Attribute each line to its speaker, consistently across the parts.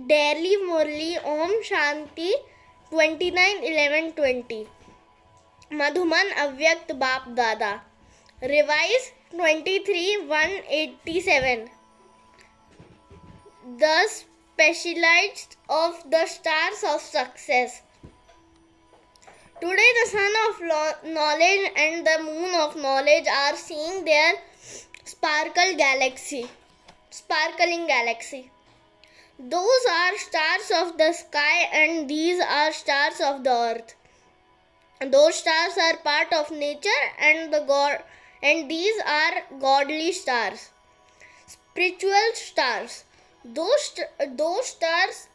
Speaker 1: Delhi Murli Om Shanti 29/11/20. Madhuman Avyakt Bap Dada. Revise 23/187. The specialized of the stars of success. Today the sun of knowledge and the moon of knowledge are seeing their sparkling galaxy. Those are stars of the sky and these are stars of the earth. Those stars are part of nature and these are godly stars. Spiritual stars. Those stars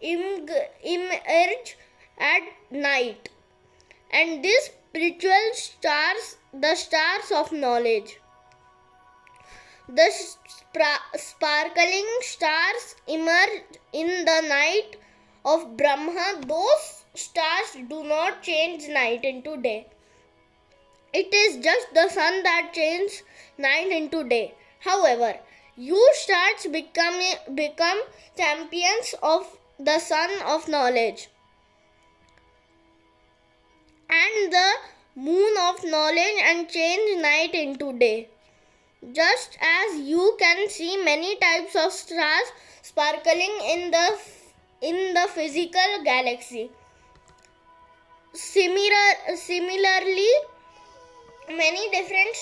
Speaker 1: emerge at night. And these spiritual stars, the stars of knowledge. The sparkling stars emerge in the night of Brahma. Those stars do not change night into day. It is just the sun that changes night into day. However, you stars become champions of the sun of knowledge and the moon of knowledge and change night into day. Just as you can see many types of stars sparkling in the physical galaxy. Similarly, many different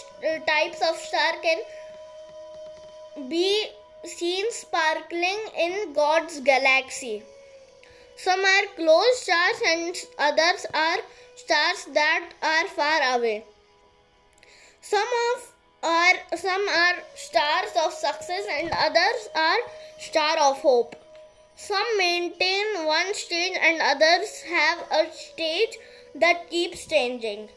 Speaker 1: types of stars can be seen sparkling in God's galaxy. Some are close stars and others are stars that are far away. Some are stars of success and others are star of hope. Some maintain one stage and others have a stage that keeps changing.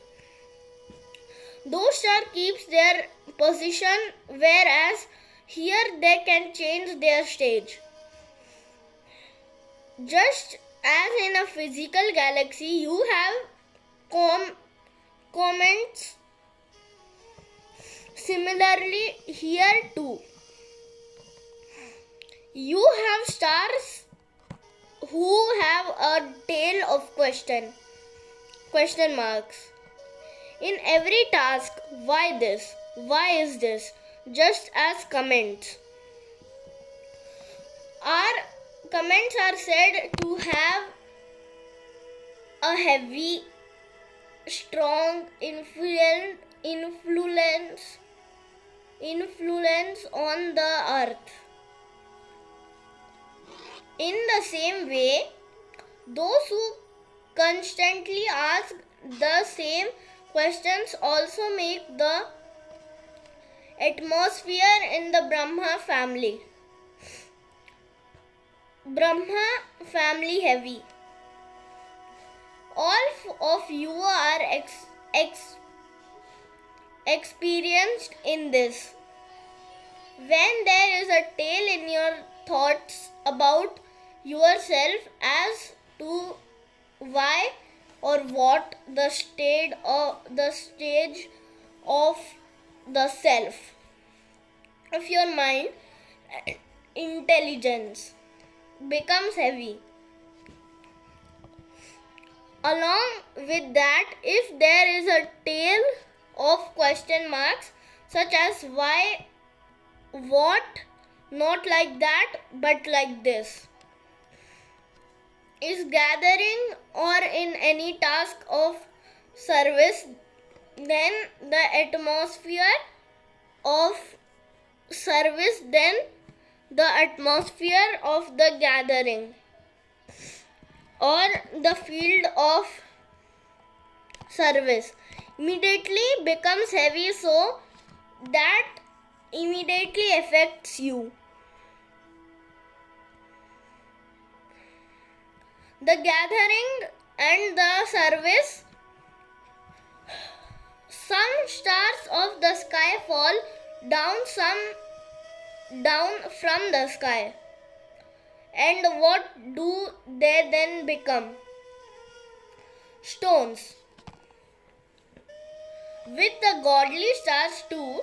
Speaker 1: Those stars keeps their position, whereas here they can change their stage. Just as in a physical galaxy, you have comments. Similarly, here too, you have stars who have a tail of question marks. In every task, why this? Why is this? Just as comments. Our comments are said to have a heavy, strong influence on the earth. In the same way, those who constantly ask the same questions also make the atmosphere in the Brahma family heavy. All of you are experienced in this. When there is a tale in your thoughts about yourself as to why or what the stage of the self of your mind intelligence becomes heavy. Along with that, if there is a tail of question marks such as why, what, not like that but like this, is gathering or in any task of service, then the atmosphere of the gathering or the field of service immediately becomes heavy, so that immediately affects you. The gathering and the service. Some stars of the sky fall down from the sky. And what do they then become? Stones. With the godly stars too,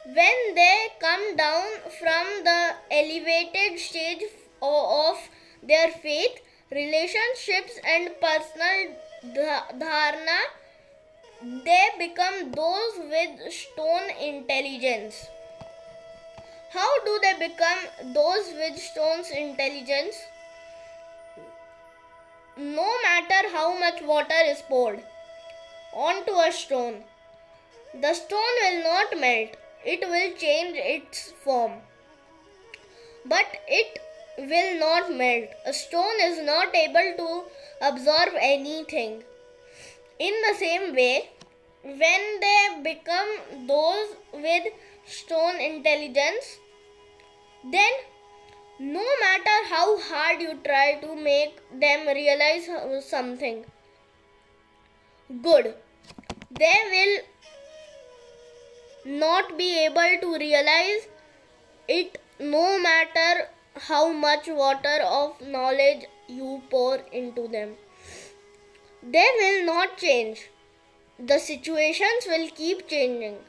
Speaker 1: when they come down from the elevated stage of their faith, relationships, and personal dharana, they become those with stone intelligence. How do they become those with stone's intelligence? No matter how much water is poured onto a stone, the stone will not melt. It will change its form, but it will not melt. A stone is not able to absorb anything. In the same way, when they become those with stone intelligence, then no matter how hard you try to make them realize something good, they will not be able to realize it, no matter how much water of knowledge you pour into them. They will not change. The situations will keep changing,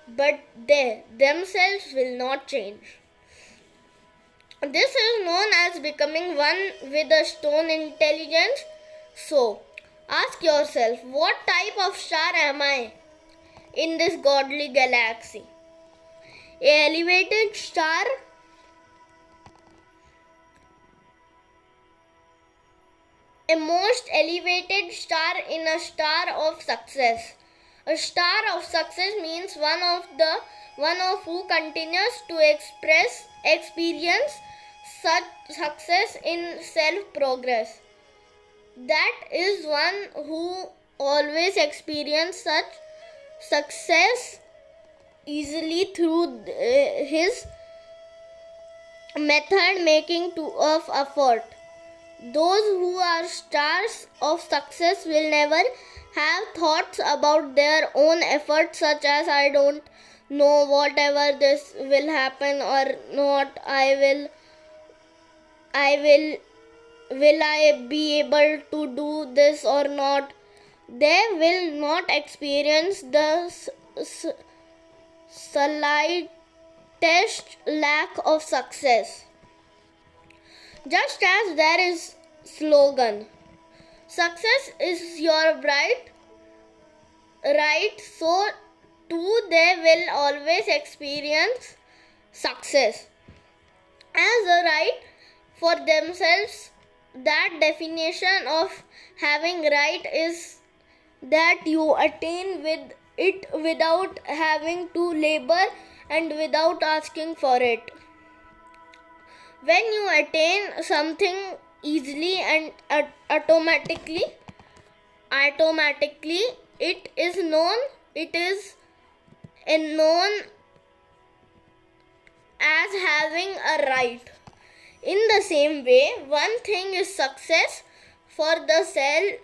Speaker 1: but they themselves will not change. This is known as becoming one with the stone intelligence. So, ask yourself, what type of star am I in this godly galaxy? A elevated star? A most elevated star in a star of success. A star of success means one of who continues to experience such success in self-progress. That is one who always experiences such success easily through his method making of effort. Those who are stars of success will never have thoughts about their own efforts, such as I don't know whatever this will happen or not, will I be able to do this or not. They will not experience the slightest lack of success. Just as there is slogan, success is your right, so too they will always experience success as a right for themselves. That definition of having right is that you attain with it without having to labor and without asking for it. When you attain something easily and automatically, it is known as having a right. In the same way, one thing is success for the self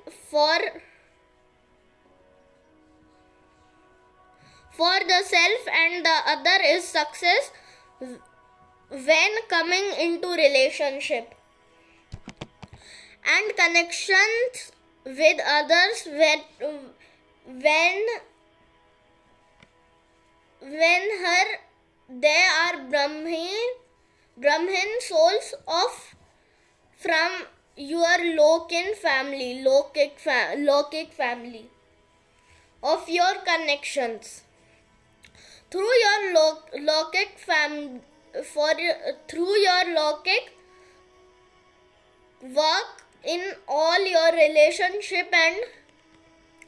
Speaker 1: and the other is success when coming into relationship and connections with others, they are Brahmin souls from your Lokic family of your connections. Through your Lokic work in all your relationship and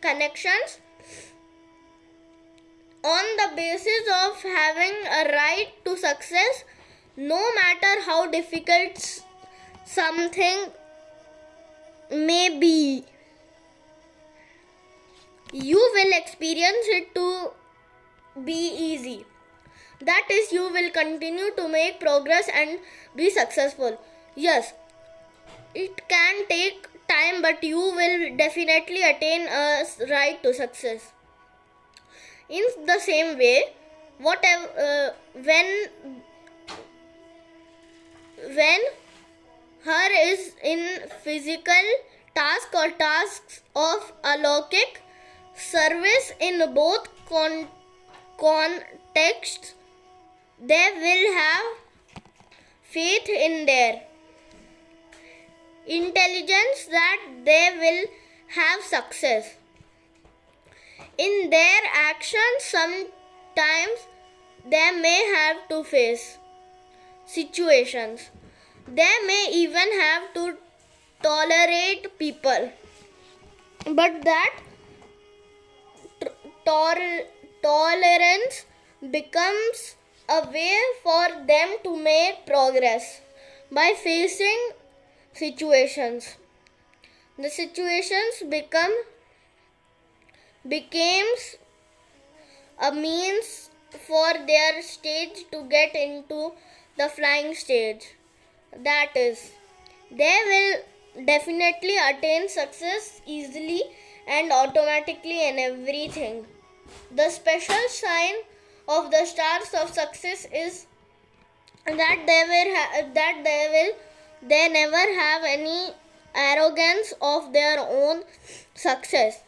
Speaker 1: connections, on the basis of having a right to success, no matter how difficult something may be, you will experience it to be easy. That is, you will continue to make progress and be successful. Yes, it can take time, but you will definitely attain a right to success. In the same way, when her is in physical task or tasks of alokik service in both contexts, they will have faith in there. intelligence that they will have success. In their actions, sometimes they may have to face situations. They may even have to tolerate people. But that tolerance becomes a way for them to make progress by facing situations. The situations becomes a means for their stage to get into the flying stage. That is, they will definitely attain success easily and automatically in everything. The special sign of the stars of success is that they never have any arrogance of their own success.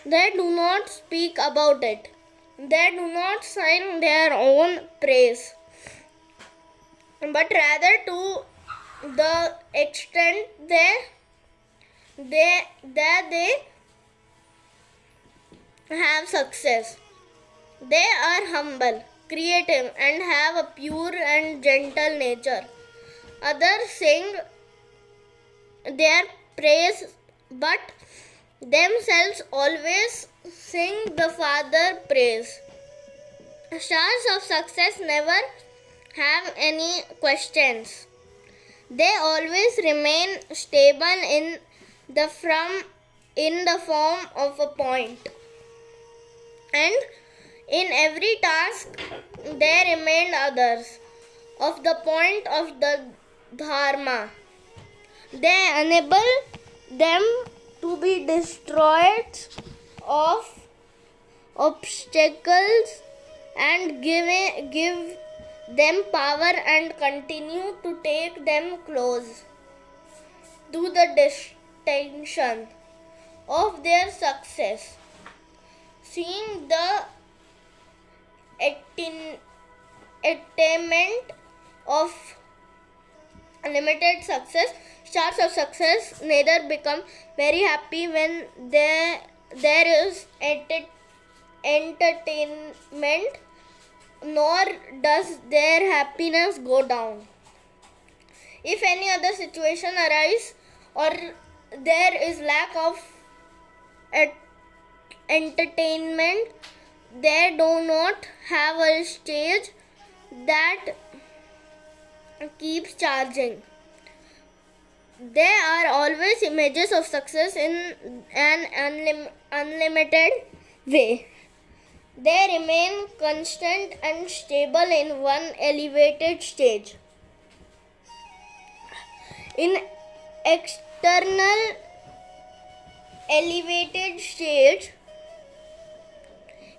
Speaker 1: They do not speak about it. They do not sing their own praise, but rather to the extent they have success. They are humble, creative, and have a pure and gentle nature. Others sing their praise, but themselves always sing the Father praise. Stars of success never have any questions. They always remain stable in the form of a point. And in every task they remain others of the point of the dharma. They enable them to be destroyed of obstacles and give them power and continue to take them close to the destination of their success. Seeing the attainment of limited success, stars of success neither become very happy when there is entertainment, nor does their happiness go down. If any other situation arises or there is lack of entertainment, they do not have a stage that keeps charging. They are always images of success in an unlimited way. They remain constant and stable in one elevated stage. In external elevated stage,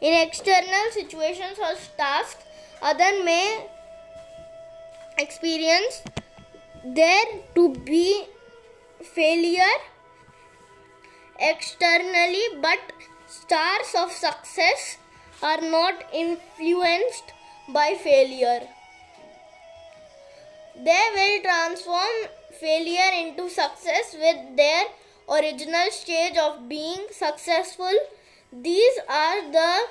Speaker 1: in external situations or tasks, others may experience there to be failure externally, but stars of success are not influenced by failure. They will transform failure into success with their original stage of being successful. These are the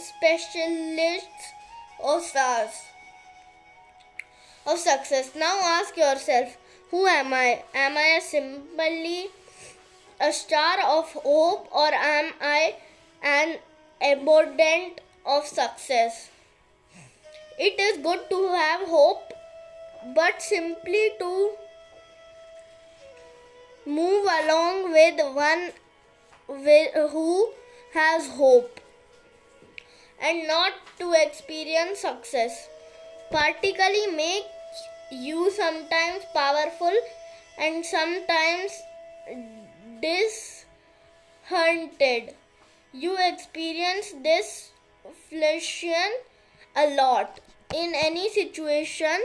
Speaker 1: specialists of stars of success. Now ask yourself, who am I? Am I simply a star of hope, or am I an embodiment of success? It is good to have hope, but simply to move along with one who has hope, and not to experience success, particularly make you sometimes powerful and sometimes disheartened. You experience this fluctuation a lot in any situation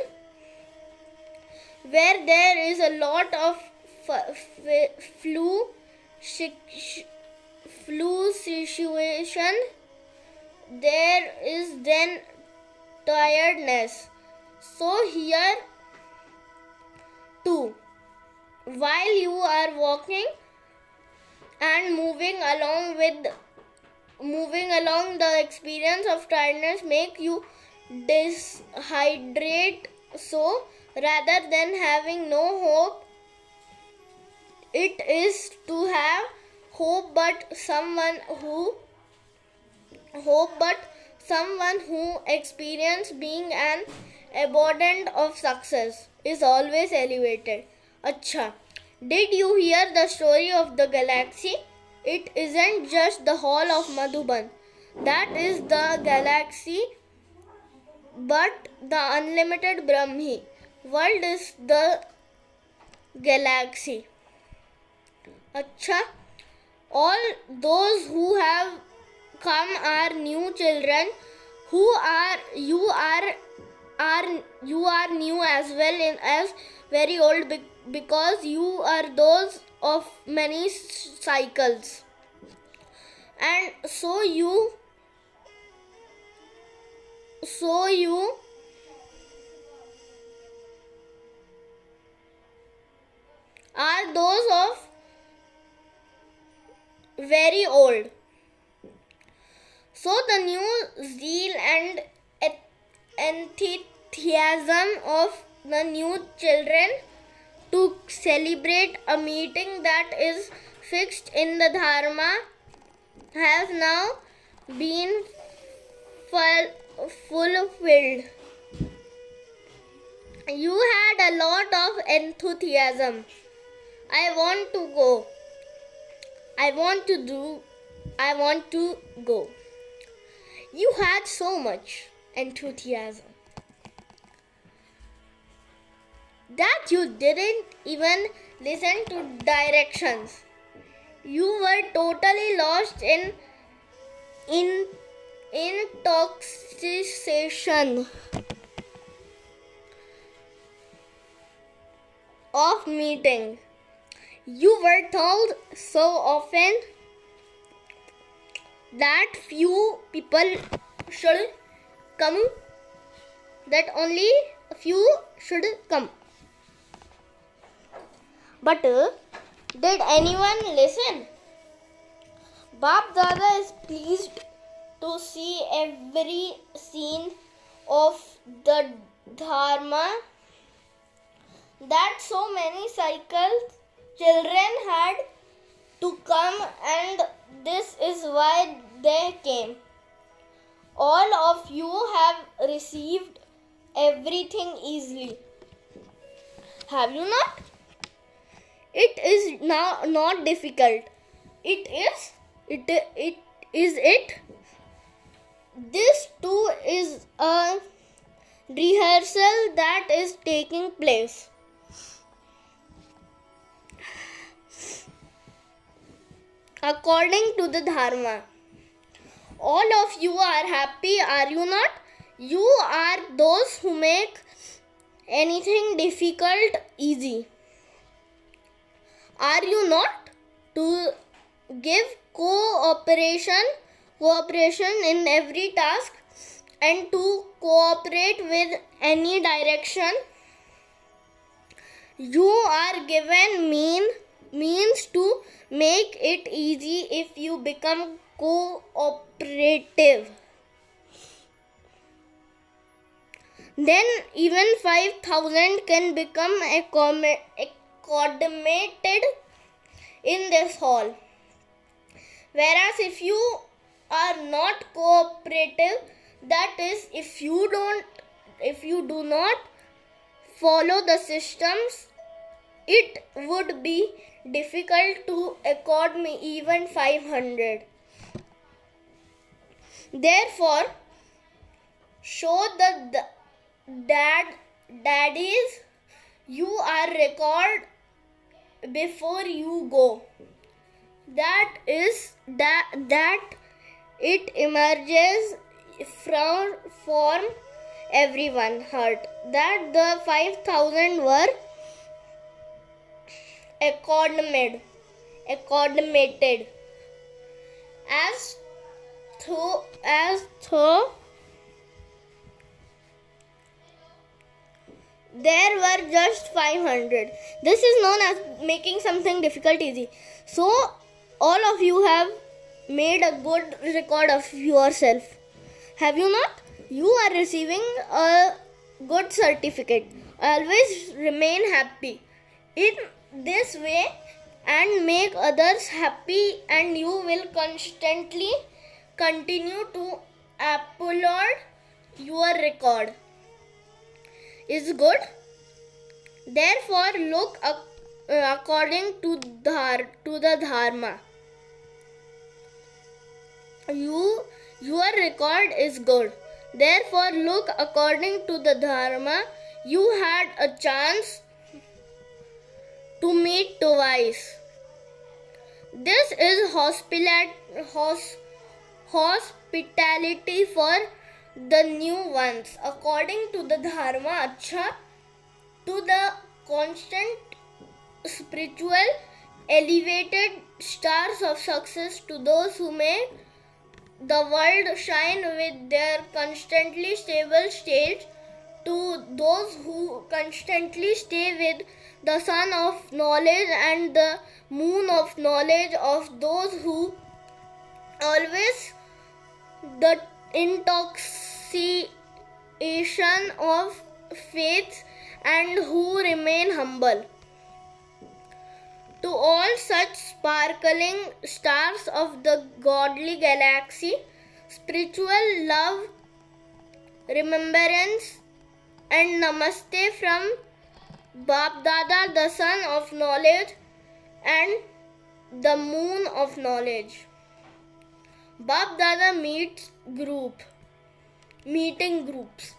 Speaker 1: where there is a lot of flu situation. There is then tiredness. So here 2. While you are walking and moving along, the experience of tiredness make you dehydrate. So rather than having no hope, it is to have hope, but someone who experience being an abundant of success is always elevated. Acha, did you hear the story of the galaxy? It isn't just the hall of Madhuban. That is the galaxy, but the unlimited Brahmi world is the galaxy. Acha, all those who have come are new children. You are new as well as very old, because you are those of many cycles, and so you are those of very old. So the new zeal and enthusiasm of the new children to celebrate a meeting that is fixed in the Dharma has now been fulfilled. You had a lot of enthusiasm. I want to go. I want to go. You had so much enthusiasm that you didn't even listen to directions. You were totally lost in intoxication of meeting. You were told so often that few people should come, that only a few should come. But did anyone listen? Bap Dada is pleased to see every scene of the Dharma that so many children had to come, and this is why they came. All of you have received everything easily. Have you not? It is now not difficult. It is. This too is a rehearsal that is taking place. According to the Dharma, all of you are happy, are you not? You are those who make anything difficult easy. Are you not? To give cooperation in every task and to cooperate with any direction. You are given means to make it easy if you become cooperative. Then even 5,000 can become accommodated in this hall. Whereas if you are not cooperative, that is, if you do not follow the systems, it would be difficult to accord me even 500. Therefore, show the daddies you are record before you go. That it emerges from everyone heart that the 5,000 were accommodated as though there were just 500. This is known as making something difficult easy. So, all of you have made a good record of yourself. Have you not? You are receiving a good certificate. Always remain happy. In this way, and make others happy, and you will constantly continue to upload your record. Is good. Therefore, look according to the dharma. Your record is good. Therefore, look according to the dharma. You had a chance to meet twice. This is hospitality for the new ones. According to the dharma, acha, to the constant spiritual elevated stars of success, to those who make the world shine with their constantly stable state, to those who constantly stay with the sun of knowledge and the moon of knowledge, of those who always the intoxication of faith and who remain humble. To all such sparkling stars of the godly galaxy, spiritual love, remembrance, and namaste from Bap Dada, the sun of knowledge and the moon of knowledge. Bap Dada meeting groups.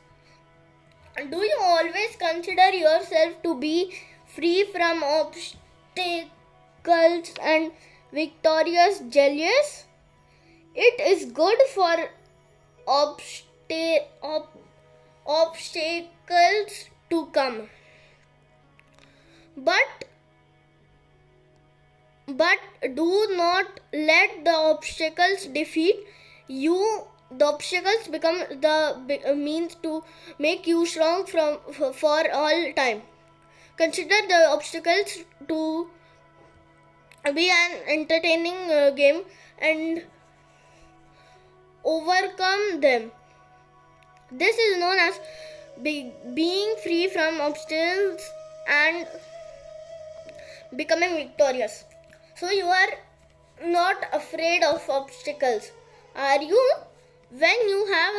Speaker 1: Do you always consider yourself to be free from obstacles and victorious jealous? It is good for obstacles to come. But do not let the obstacles defeat you. The obstacles become the means to make you strong for all time. Consider the obstacles to be an entertaining game and overcome them. This is known as being free from obstacles and becoming victorious. So you are not afraid of obstacles, are you? When you have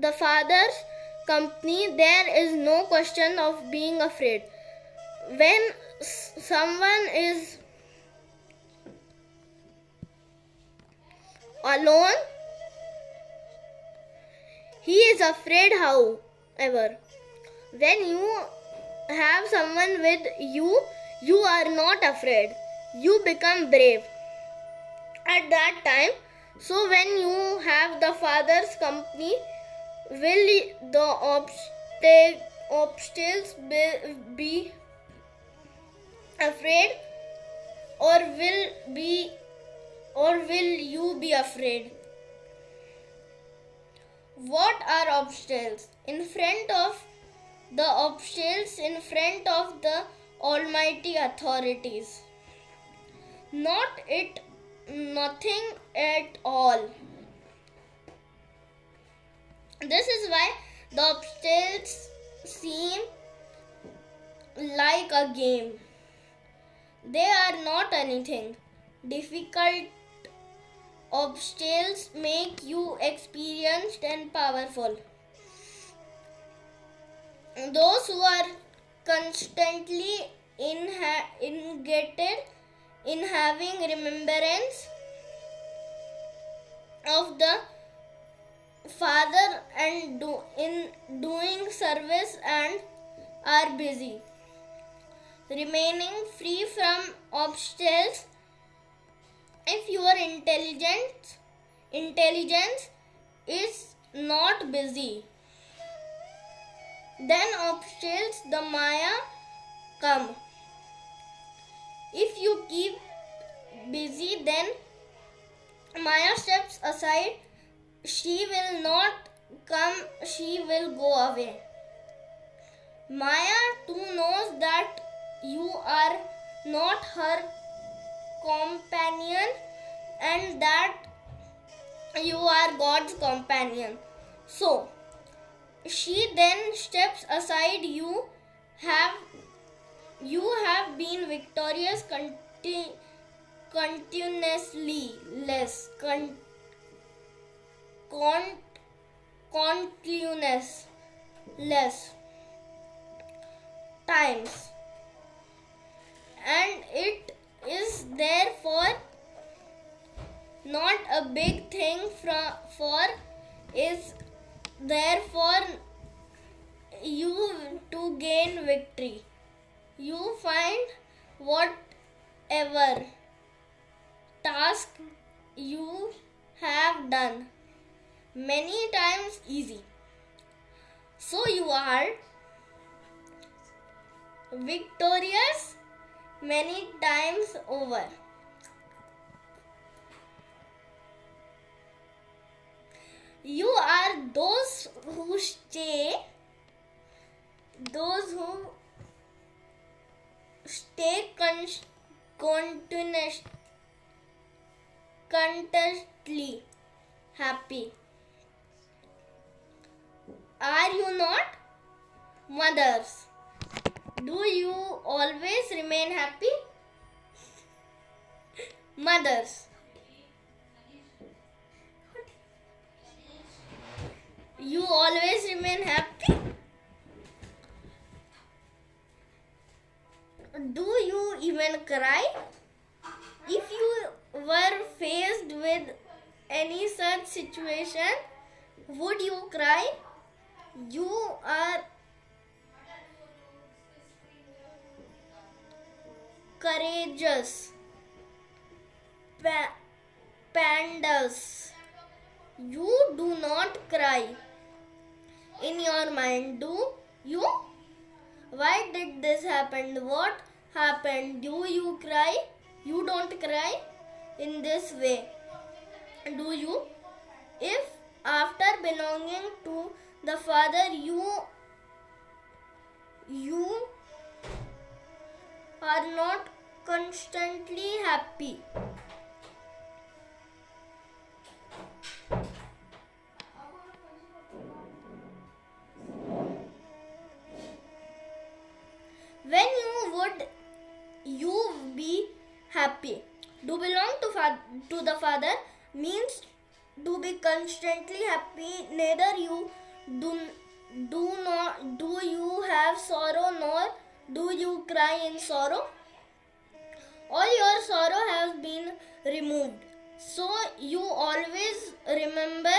Speaker 1: the Father's company, there is no question of being afraid. When someone is alone, he is afraid, however. When you have someone with you, you are not afraid. You become brave at that time. So when you have the Father's company, will the obstacles be afraid, or will you be afraid? What are obstacles? In front of the Almighty authorities. Nothing at all. This is why the obstacles seem like a game. They are not anything. Difficult obstacles make you experienced and powerful. Those who are constantly engaged in having remembrance of the Father and in doing service and are busy, remaining free from obstacles. If your intelligence is not busy, then obstacles, the Maya, come. If you keep busy, then Maya steps aside. She will not come, she will go away. Maya knows that you are not her companion and that you are God's companion. So she then steps aside. You have been victorious continuously less times, and it is therefore not a big thing is therefore you to gain victory. You find whatever task you have done many times easy. So you are victorious many times over. You are those who stay contently happy. Are you not? Mothers, do you always remain happy? Mothers, you always remain happy? Do you even cry? If you were faced with any such situation, would you cry? You are courageous pandas. You do not cry in your mind, do you? Why did this happen? What happened? Do you cry? You don't cry in this way, do you? If after belonging to the Father you are not constantly happy, when would you be happy? To belong to the Father means to be constantly happy. Neither you do you have sorrow, nor do you cry in sorrow. All your sorrow has been removed. So you always remember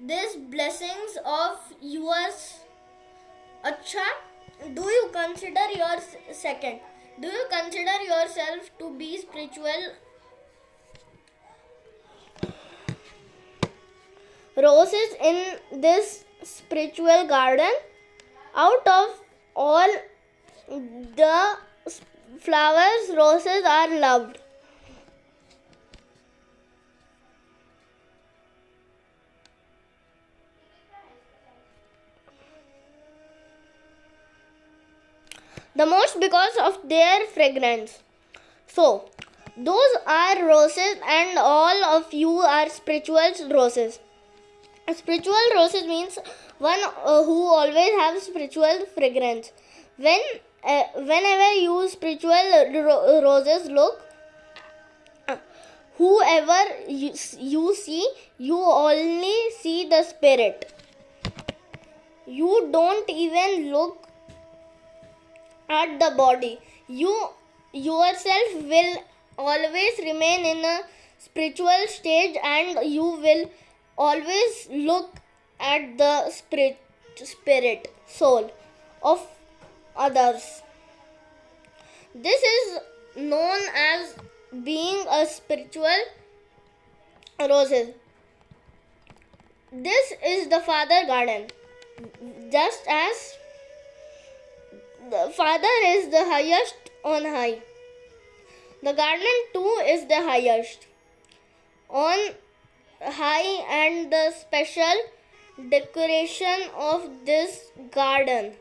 Speaker 1: these blessings of yours. Acha, do you consider yourself to be spiritual roses in this spiritual garden? Out of all the flowers, roses are loved. The most because of their fragrance. So, those are roses, and all of you are spiritual roses. Spiritual roses means one who always have spiritual fragrance. Whenever you spiritual roses look, whoever you see, you only see the spirit. You don't even look at the body. You yourself will always remain in a spiritual stage, and you will always look at the spirit soul of others. This is known as being a spiritual roses. This is the Father garden. Just as the Father is the highest on high, the garden too is the highest on high, and the special decoration of this garden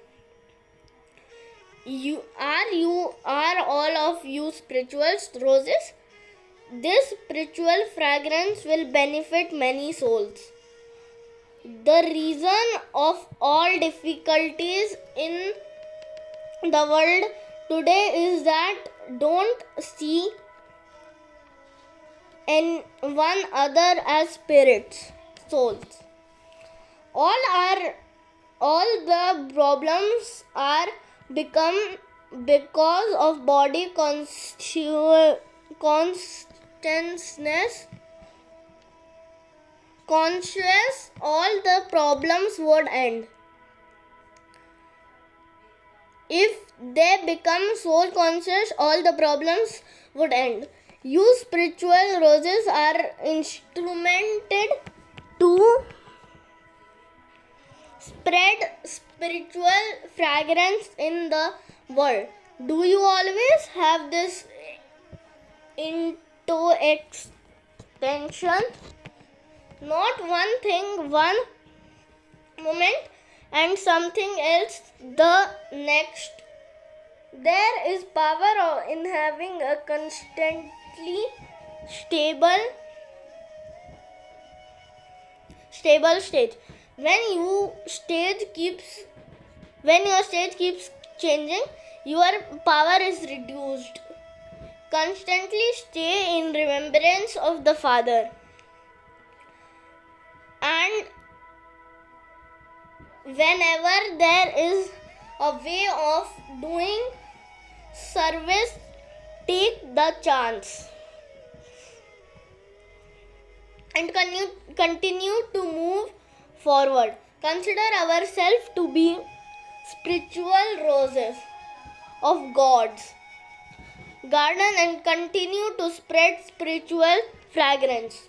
Speaker 1: Are all of you spiritual roses? This spiritual fragrance will benefit many souls. The reason of all difficulties in the world today is that don't see one other as spirits, souls. All the problems are become because of body conscious, all the problems would end. If they become soul conscious, all the problems would end. You spiritual roses are instrumented to spread spiritual fragrance in the world. Do you always have this into extension? Not one thing one moment and something else the next. There is power in having a constantly stable stage. When your stage keeps changing, your power is reduced. Constantly stay in remembrance of the Father. And whenever there is a way of doing service, take the chance and continue to move forward. Consider ourselves to be spiritual roses of God's garden and continue to spread spiritual fragrance.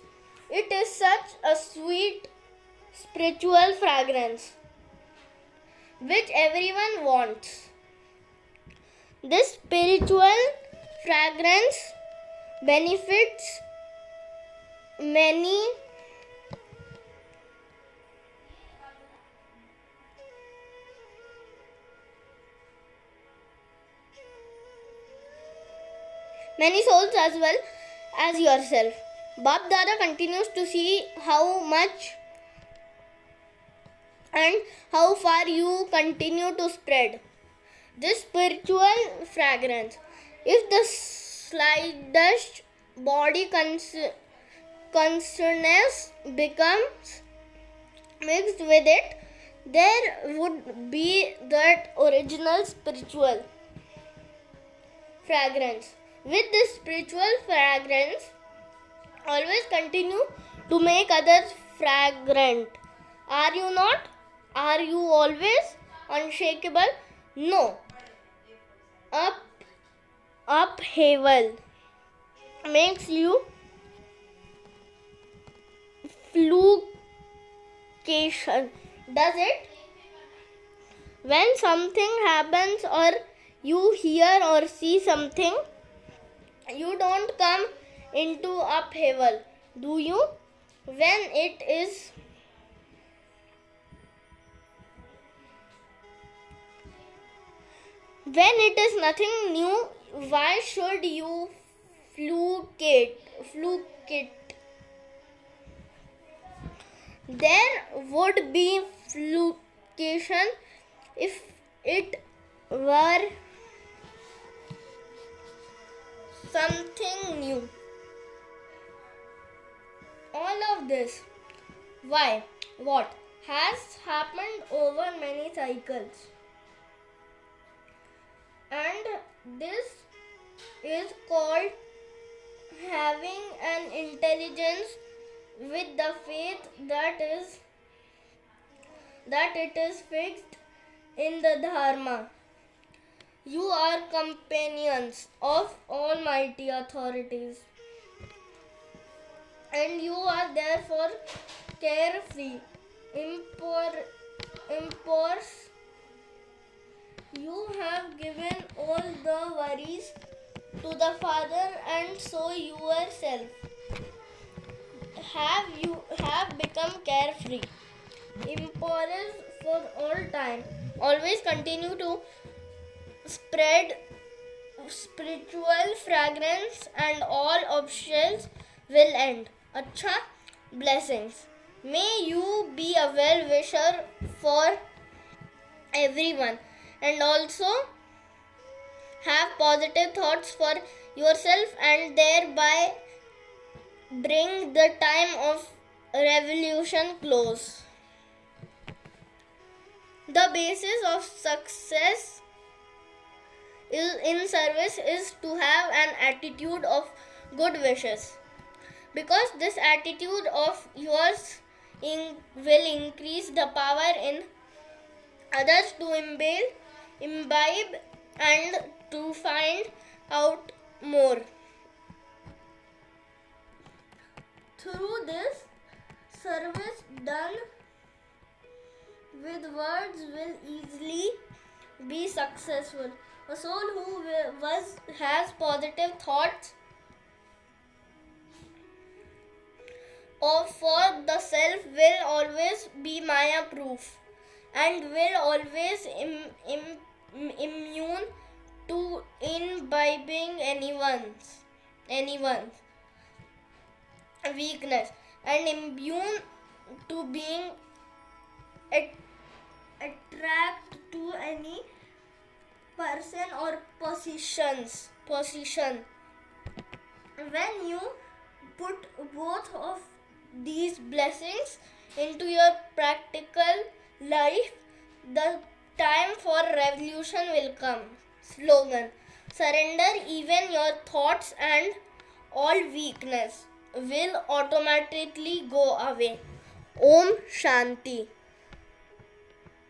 Speaker 1: It is such a sweet spiritual fragrance which everyone wants. This spiritual fragrance benefits many souls as well as yourself. Bap Dada continues to see how much and how far you continue to spread this spiritual fragrance. If the slightest body consciousness becomes mixed with it, there would be that original spiritual fragrance. With this spiritual fragrance, always continue to make others fragrant. Are you not? Are you always unshakable? No. Upheaval makes you fluctuation. Does it? When something happens or you hear or see something, you don't come into upheaval, do you? When it is nothing new, why should you fluctuate? There would be fluctuation if it were something new. All of this, why, what, has happened over many cycles. And this is called having an intelligence with the faith that it is fixed in the Dharma. You are companions of almighty authorities, and you are therefore carefree, impulse. You have given all the worries to the Father, and so yourself have become carefree, impulse for all time. Always continue to spread spiritual fragrance and all obstacles will end. Acha, blessings. May you be a well-wisher for everyone and also have positive thoughts for yourself and thereby bring the time of revolution close. The basis of success in service is to have an attitude of good wishes, because this attitude of yours will increase the power in others to imbibe and to find out more. Through this, service done with words will easily be successful. A soul who has positive thoughts for the self will always be Maya proof and will always immune to imbibing anyone's weakness and immune to being attract to any person or position. When you put both of these blessings into your practical life, the time for revolution will come. Slogan: surrender even your thoughts and all weakness will automatically go away. Om Shanti.